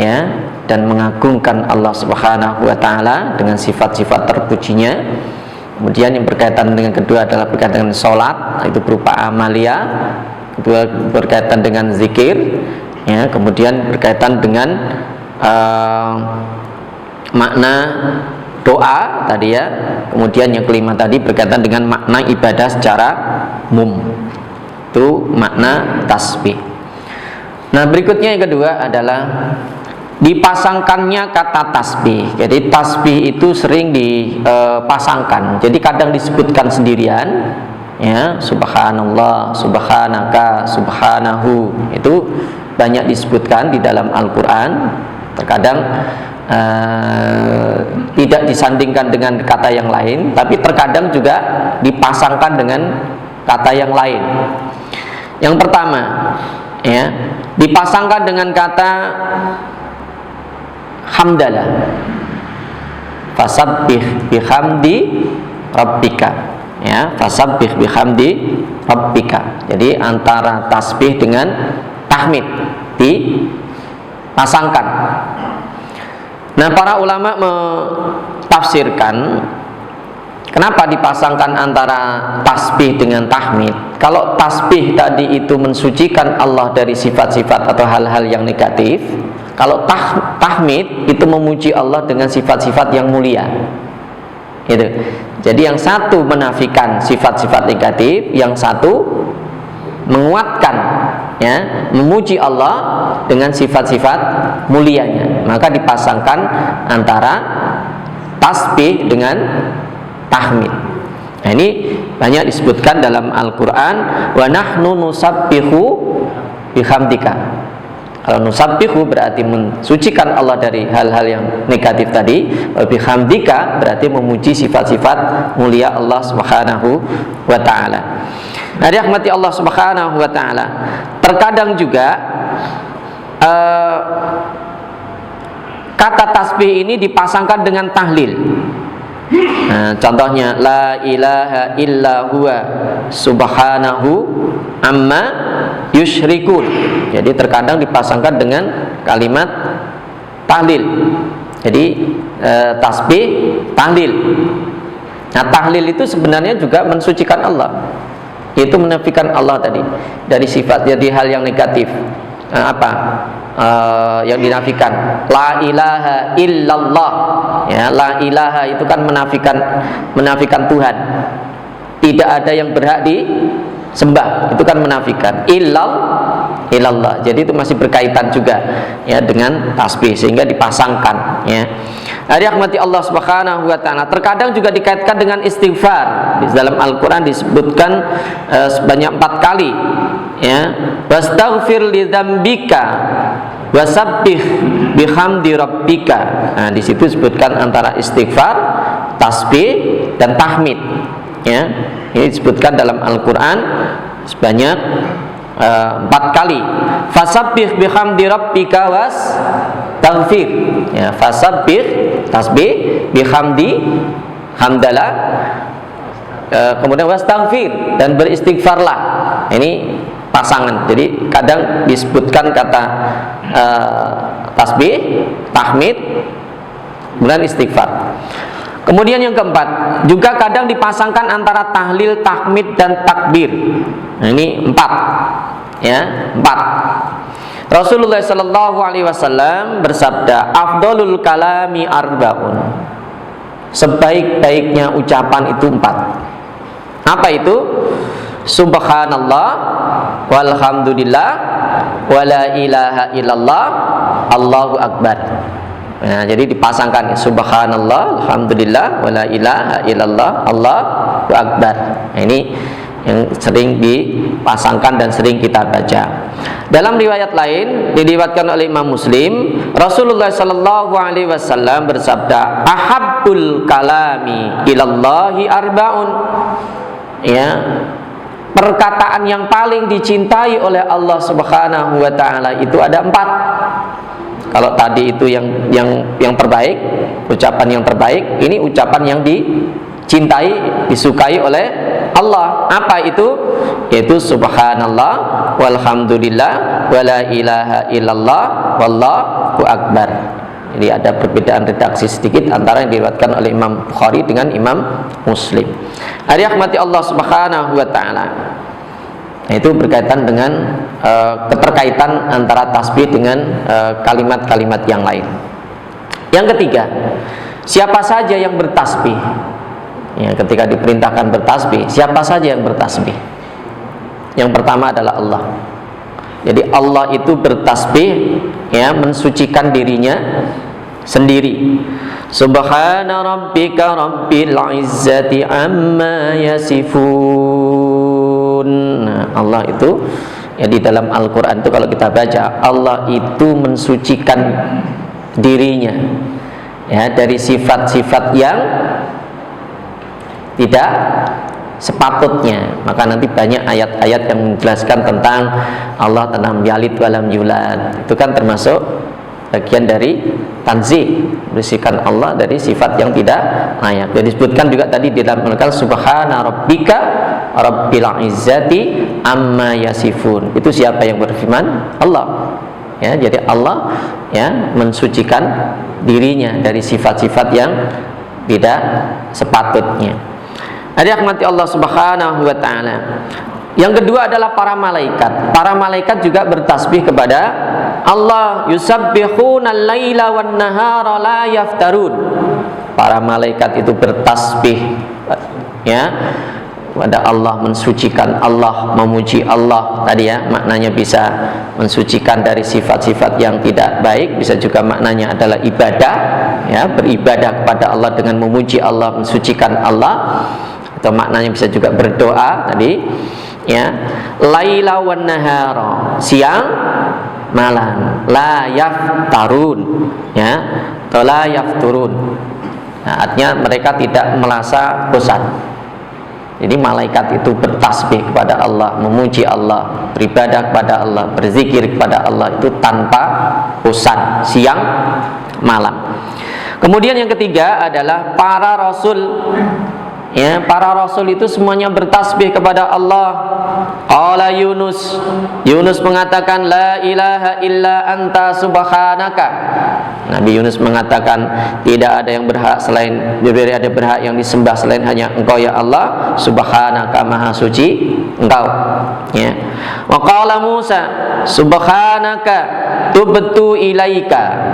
ya, dan mengagungkan Allah Subhanahu wa taala dengan sifat-sifat terpujinya. Kemudian yang berkaitan dengan kedua adalah berkaitan dengan sholat, itu berupa amalia. Kedua berkaitan dengan zikir, ya. Kemudian berkaitan dengan makna doa tadi, ya. Kemudian yang kelima tadi berkaitan dengan makna ibadah secara umum. Itu makna tasbih. Nah, berikutnya yang kedua adalah dipasangkannya kata tasbih. Jadi tasbih itu sering dipasangkan. Jadi kadang disebutkan sendirian, ya, subhanallah, subhanaka, subhanahu. Itu banyak disebutkan di dalam Al-Qur'an. Terkadang tidak disandingkan dengan kata yang lain, tapi terkadang juga dipasangkan dengan kata yang lain. Yang pertama, ya, dipasangkan dengan kata hamdalah, fasabbih bihamdi rabbika, ya, fasabbih bihamdi rabbika. Jadi antara tasbih dengan tahmid dipasangkan. Nah, para ulama mentafsirkan kenapa dipasangkan antara tasbih dengan tahmid. Kalau tasbih tadi itu mensucikan Allah dari sifat-sifat atau hal-hal yang negatif, kalau tahmid itu memuji Allah dengan sifat-sifat yang mulia. Itu. Jadi yang satu menafikan sifat-sifat negatif, yang satu menguatkan, ya, memuji Allah dengan sifat-sifat mulianya. Maka dipasangkan antara tasbih dengan tahmid. Nah, ini banyak disebutkan dalam Al-Qur'an, wa nahnu nusabbihu bihamdika. Kalau nusabbihu berarti mensucikan Allah dari hal-hal yang negatif tadi, wa bihamdika berarti memuji sifat-sifat mulia Allah Subhanahu wa taala. Nah, dirahmati Allah Subhanahu wa taala. Terkadang juga kata tasbih ini dipasangkan dengan tahlil. Nah, contohnya la ilaha illa huwa subhanahu amma yusyrikun. Jadi terkadang dipasangkan dengan kalimat tahlil. Jadi tasbih tahlil. Nah, tahlil itu sebenarnya juga mensucikan Allah. Itu menafikan Allah tadi dari sifat, jadi hal yang negatif. Yang dinafikan la ilaha illallah, ya, la ilaha itu kan menafikan Tuhan, tidak ada yang berhak sembah, itu kan menafikan. Illallah. Jadi itu masih berkaitan juga ya dengan tasbih, sehingga dipasangkan ya. Rahmati Allah Subhanahu wa taala. Terkadang juga dikaitkan dengan istighfar. Di dalam Al-Qur'an disebutkan sebanyak 4 kali ya. Wastaghfir li dzambika wasabbih bihamdi rabbika. Nah, di situ disebutkan antara istighfar, tasbih dan tahmid ya. Ini disebutkan dalam Al-Qur'an sebanyak 4 kali. Fasabbih bihamdi rabbika wastaghfir ya. Fasabbih tasbih, bihamdi hamdalah, kemudian wastaghfir dan beristighfarlah. Ini pasangan. Jadi kadang disebutkan kata tasbih, tahmid, kemudian istighfar. Kemudian yang keempat, juga kadang dipasangkan antara tahlil, tahmid dan takbir. Nah, ini 4 ya, 4. Rasulullah sallallahu alaihi wasallam bersabda, afdalul kalami arbaun. Sebaik-baiknya ucapan itu 4. Apa itu? Subhanallah walhamdulillah wala ilaha illallah Allahu akbar. Nah, jadi dipasangkan subhanallah, alhamdulillah, wala ilaha illallah, Allahu akbar. Nah, ini yang sering dipasangkan dan sering kita baca. Dalam riwayat lain diriwayatkan oleh Imam Muslim, Rasulullah sallallahu alaihi wasallam bersabda, ahabbul kalami ilallahi arbaun. Ya, perkataan yang paling dicintai oleh Allah Subhanahu wa taala itu ada 4. Kalau tadi itu yang terbaik, ucapan yang terbaik, ini ucapan yang dicintai, disukai oleh Allah. Apa itu? Yaitu subhanallah walhamdulillah wala ilaha illallah wallahu akbar. Jadi ada perbedaan redaksi sedikit antara yang diriwayatkan oleh Imam Bukhari dengan Imam Muslim. Rahmati Allah Subhanahu wa taala. Nah, itu berkaitan dengan keterkaitan antara tasbih dengan kalimat-kalimat yang lain. Yang ketiga, siapa saja yang bertasbih? Ya, ketika diperintahkan bertasbih, siapa saja yang bertasbih? Yang pertama adalah Allah. Jadi Allah itu bertasbih ya, mensucikan dirinya sendiri. Subhana rabbika rabbil izzati amma yasifun. Nah, Allah itu ya, di dalam Al-Quran itu kalau kita baca, Allah itu mensucikan dirinya ya, dari sifat-sifat yang tidak sepatutnya. Maka nanti banyak ayat-ayat yang menjelaskan tentang Allah tentang yalid walam yulad. Itu kan termasuk bagian dari tanzih, bersihkan Allah dari sifat yang tidak layak. Jadi disebutkan juga tadi di dalam Al-Quran, subhana rabbika rabbil izzati amma yasifun. Itu siapa yang berfirman? Allah. Ya, jadi Allah ya mensucikan dirinya dari sifat-sifat yang tidak sepatutnya. Rahmati Allah Subhanahu wa taala. Yang kedua adalah para malaikat. Para malaikat juga bertasbih kepada Allah. Yusabbihuna al-laila wan nahara la yaftarun. Para malaikat itu bertasbih ya kepada Allah, mensucikan Allah, memuji Allah. Tadi ya maknanya bisa mensucikan dari sifat-sifat yang tidak baik, bisa juga maknanya adalah ibadah ya, beribadah kepada Allah dengan memuji Allah, mensucikan Allah. Atau maknanya bisa juga berdoa tadi ya. Laila wan nahara, siang malam, la yaftarun ya, atau la yafturun. Nah, artinya mereka tidak merasa bosan. Jadi malaikat itu bertasbih kepada Allah, memuji Allah, beribadah kepada Allah, berzikir kepada Allah itu tanpa bosan, siang malam. Kemudian yang ketiga adalah para rasul. Ya, para rasul itu semuanya bertasbih kepada Allah. Qala Yunus, Yunus mengatakan la ilaha illa anta subhanaka. Nabi Yunus mengatakan tidak ada yang berhak selain, tidak ada berhak yang disembah selain hanya Engkau ya Allah, subhanaka, maha suci Engkau. Ya. Wa qala Musa subhanaka tubtu ilaika.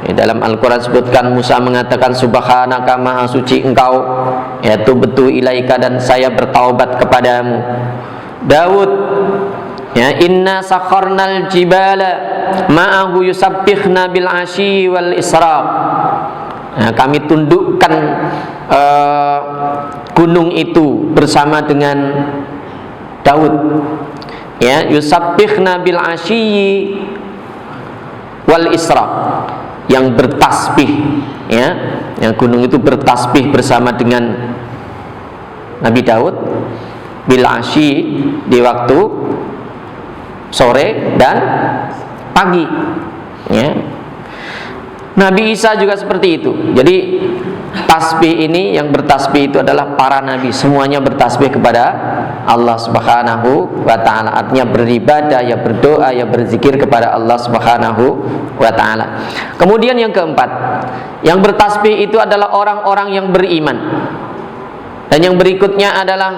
Dalam Al-Quran sebutkan Musa mengatakan subhanaka, maha suci Engkau, ya tubtu ilaika, dan saya bertaubat kepadamu. Daud, ya, inna sakharnal jibala ma'ahu yusabbihna bil asyi wal israq. Nah, kami tundukkan gunung itu bersama dengan Daud, ya, yusabbihna bil asyi wal israq, yang bertasbih, ya, yang gunung itu bertasbih bersama dengan Nabi Daud bil asyi di waktu sore dan pagi, ya. Nabi Isa juga seperti itu. Jadi tasbih ini, yang bertasbih itu adalah para nabi, semuanya bertasbih kepada Allah Subhanahu wa taala. Artinya beribadah, ya berdoa, ya berzikir kepada Allah Subhanahu wa taala. Kemudian yang keempat, yang bertasbih itu adalah orang-orang yang beriman. Dan yang berikutnya adalah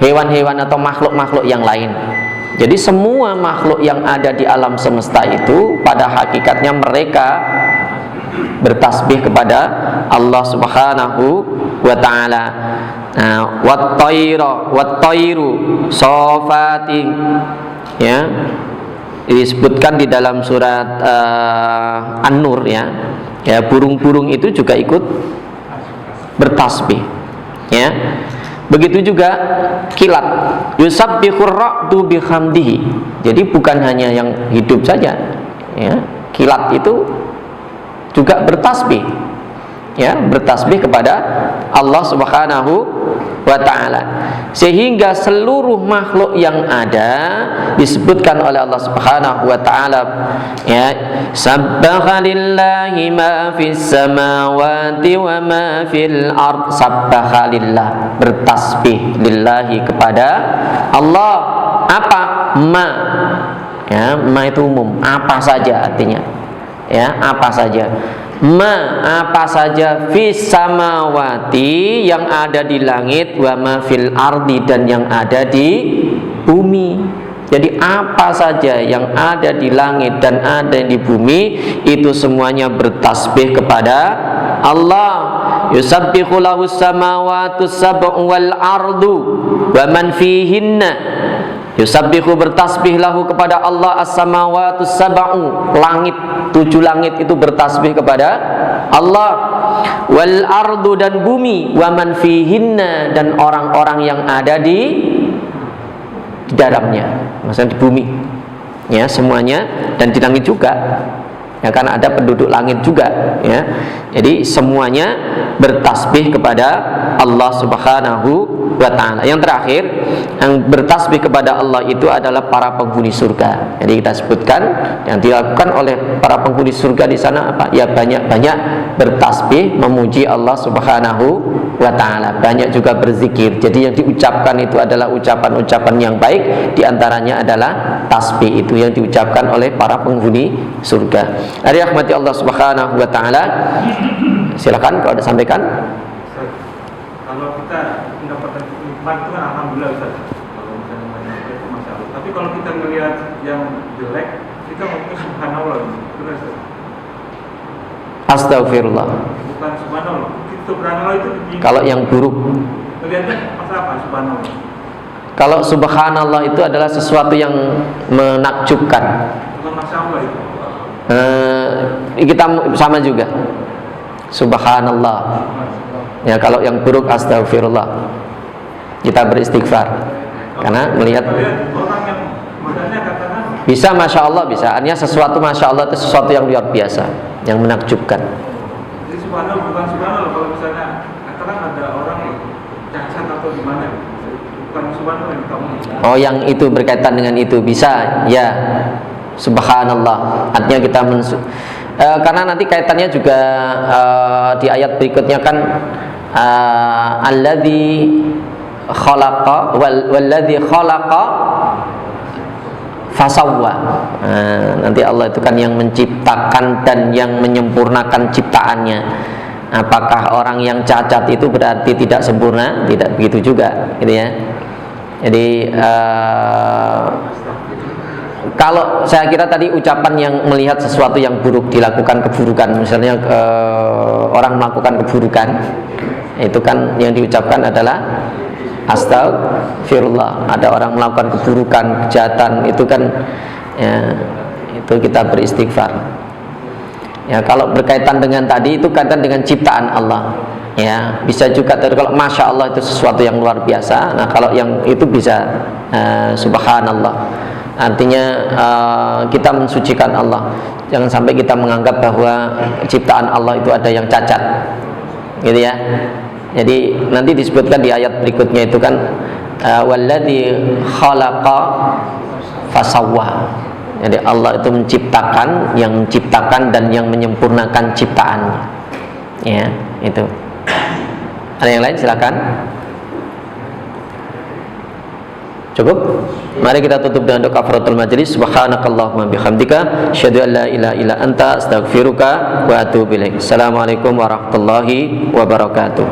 hewan-hewan atau makhluk-makhluk yang lain. Jadi semua makhluk yang ada di alam semesta itu pada hakikatnya mereka bertasbih kepada Allah Subhanahu wa taala. Nah, wat-tairu safatin, ya, disebutkan di dalam surat An-Nur, ya. Ya, burung-burung itu juga ikut bertasbih, ya. Begitu juga kilat, yusabbihur ra'du bihamdihi. Jadi bukan hanya yang hidup saja, ya. Kilat itu juga bertasbih, ya, bertasbih kepada Allah Subhanahu wa taala. Sehingga seluruh makhluk yang ada disebutkan oleh Allah Subhanahu wa taala, ya, sabbaha lillahi ma fis samawati wa ma fil ard. Sabbaha lillah, bertasbih lillahi kepada Allah. Apa? Ma, ya, ma itu umum, apa saja artinya, ya, apa saja. Ma, apa saja, fis samawati, yang ada di langit, wa ma fil ardi, dan yang ada di bumi. Jadi apa saja yang ada di langit dan ada di bumi itu semuanya bertasbih kepada Allah. Yusabbihu lahus samawati sab'u wal ardu wa man fihinna. Yusabbihu, bertasbih lahu kepada Allah as-samawatu sab'u, langit, 7 langit itu bertasbih kepada Allah. Wal ardu, dan bumi, wa man fihinna, dan orang-orang yang ada di dalamnya, maksudnya di bumi, ya, semuanya, dan di langit juga, ya, kan ada penduduk langit juga, ya. Jadi semuanya bertasbih kepada Allah Subhanahu wa ta'ala. Yang terakhir, yang bertasbih kepada Allah itu adalah para penghuni surga. Jadi kita sebutkan yang dilakukan oleh para penghuni surga di sana apa? Ya, banyak-banyak bertasbih memuji Allah Subhanahu wa ta'ala. Banyak juga berzikir. Jadi yang diucapkan itu adalah ucapan-ucapan yang baik. Di antaranya adalah tasbih itu yang diucapkan oleh para penghuni surga. Dari rahmati Allah Subhanahu wa ta'ala. Silakan kalau ada sampaikan. Kalau kita mendapatkan nikmat itu kan alhamdulillah, Ustaz. Kalau misalnya banyak itu masalah. Tapi kalau kita melihat yang jelek, kita ngomongnya subhanallah. Benar, Ustaz? Astagfirullah. Bukan subhanallah. Subhanallah itu kalau yang buruk. Melihatnya masalah apa subhanallah? Kalau subhanallah itu adalah sesuatu yang menakjubkan. Bukan masalah itu. Kita sama juga. Subhanallah. Ya, kalau yang buruk astagfirullah. Kita beristighfar. Karena melihat orang yang modalnya katakan bisa masya Allah, bisa. Artinya sesuatu masya Allah itu sesuatu yang luar biasa, yang menakjubkan. jadi subhanallah bukan subhanallah. Kalau misalnya katakan ada orang cacat atau gimana, bukan subhanallah yang kamu. Oh, yang itu berkaitan dengan itu bisa, ya. Subhanallah. Artinya kita karena nanti kaitannya juga di ayat berikutnya kan alladzi khalaqa walladzi khalaqa fasawwa. Nanti Allah itu kan yang menciptakan dan yang menyempurnakan ciptaannya. Apakah orang yang cacat itu berarti tidak sempurna? Tidak begitu juga, gitu ya. Jadi kalau saya kira tadi ucapan yang melihat sesuatu yang buruk, dilakukan keburukan, misalnya orang melakukan keburukan, itu kan yang diucapkan adalah astagfirullah. Ada orang melakukan keburukan, kejahatan, itu kan ya, itu kita beristighfar. Ya, kalau berkaitan dengan tadi itu kaitan dengan ciptaan Allah. Ya, bisa juga kalau masya Allah itu sesuatu yang luar biasa. Nah, kalau yang itu bisa subhanallah. Artinya kita mensucikan Allah. Jangan sampai kita menganggap bahwa ciptaan Allah itu ada yang cacat, gitu ya. Jadi nanti disebutkan di ayat berikutnya itu kan walladzi khalaqa fasawwa. Jadi Allah itu menciptakan, yang menciptakan dan yang menyempurnakan ciptaannya. Ya, itu. Ada yang lain silakan. Cukup? Mari kita tutup dengan doa kafaratul majelis. Subhanakallahumma bihamdika asyhadu an la ilaha illa anta astaghfiruka wa atubu ilaik. Assalamualaikum warahmatullahi wabarakatuh.